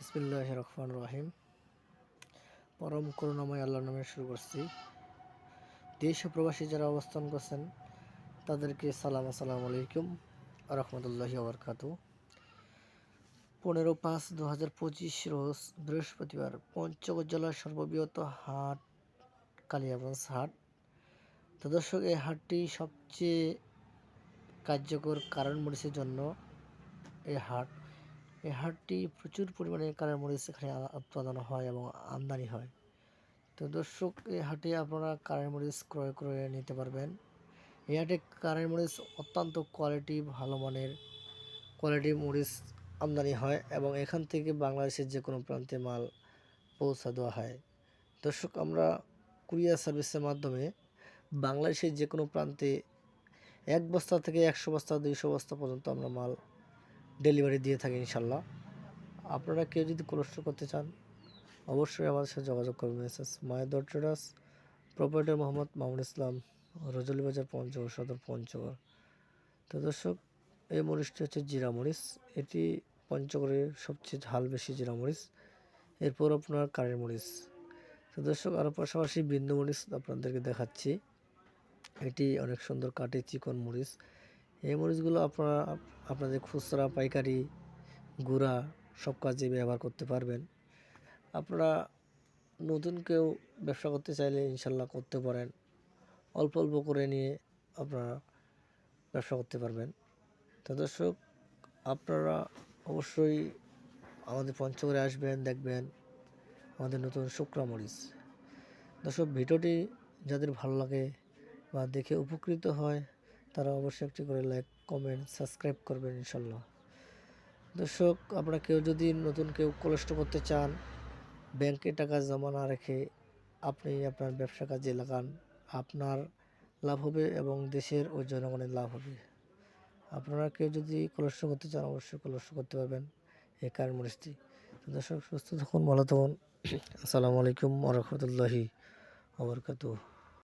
বিসমিল্লাহির রহমানির রহিম। পরম করুণাময় আল্লাহর নামে শুরু করছি। দেশ ও প্রবাসী যারা অবস্থান করছেন তাদেরকে আসসালামু আলাইকুম রহমতুল্লাহি ওয়া বারাকাতুহু। 15/5/2025 রোজ বৃহস্পতিবার পঞ্চগড় জেলার সর্ববৃহৎ হাট কালিয়াগঞ্জ হাট। তো দর্শক, এই হাটটি সবচেয়ে কার্যকর কাঁচামরিচের জন্য এই হাটটি প্রচুর পরিমাণে কাঁচামরিচ এখানে উৎপাদন হয় এবং আমদানি হয়। তো দর্শক, এই হাটে আপনারা কাঁচামরিচ ক্রয় করে নিতে পারবেন। এই হাটে কাঁচামরিচ অত্যন্ত ভালো মানের মরিচ আমদানি হয় এবং এখান থেকে বাংলাদেশের যে কোনো প্রান্তে মাল পৌঁছা দেওয়া হয়। দর্শক, আমরা কুরিয়ার সার্ভিসের মাধ্যমে বাংলাদেশের যে কোনো প্রান্তে 1 বস্তা থেকে 100 বস্তা 200 বস্তা পর্যন্ত আমরা মাল ডেলিভারি দিয়ে থাকি ইনশাল্লাহ। আপনারা কেউ যদি কোল্ড করতে চান অবশ্যই আমাদের সাথে যোগাযোগ করবেন। মায়াদর ট্রেডার্স, প্রোপাইটার মোহাম্মদ মামুন ইসলাম, রজলি বাজার, পঞ্চগড় সদর, পঞ্চগড়। তো দর্শক, এই মরিচটি হচ্ছে জিরা মরিচ। এটি পঞ্চগড়ের সবচেয়ে ঝাল বেশি জিরা মরিচ। এরপর আপনার কারের মরিচ। তো দর্শক, আরও পাশাপাশি বিন্দু মরিচ আপনাদেরকে দেখাচ্ছি। এটি অনেক সুন্দর কাটে চিকন মরিচ। এই মরিচগুলো আপনারা আপনাদের খুচরা পাইকারি গুঁড়া সব কাজে ব্যবহার করতে পারবেন। আপনারা নতুন কেউ ব্যবসা করতে চাইলে ইনশাল্লাহ করতে পারেন। অল্প অল্প করে নিয়ে আপনারা ব্যবসা করতে পারবেন। তো দর্শক, আপনারা অবশ্যই আমাদের পঞ্চগড়ে আসবেন, দেখবেন আমাদের নতুন শুকনা মরিচ। দর্শক, ভিডিওটি যাদের ভালো লাগে বা দেখে উপকৃত হয় তারা অবশ্যই একটি করে লাইক, কমেন্ট, সাবস্ক্রাইব করবেন ইনশাল্লাহ। দর্শক, আপনারা নতুন কেউ কোল্ড করতে চান, ব্যাংকে টাকা জমা না রেখে আপনি আপনার ব্যবসা কাজে লাগান, আপনার লাভ হবে এবং দেশের ও জনগণের লাভ হবে। আপনারা কেউ যদি কোল্ড করতে চান অবশ্যই কোল্ড করতে পারবেন এই কাঁচামরিচটি। তো দর্শক, সুস্থ থাকুন, ভালো থাকুন। আসসালামু আলাইকুম ওয়া রাহমাতুল্লাহি ওয়া বারাকাতুহু।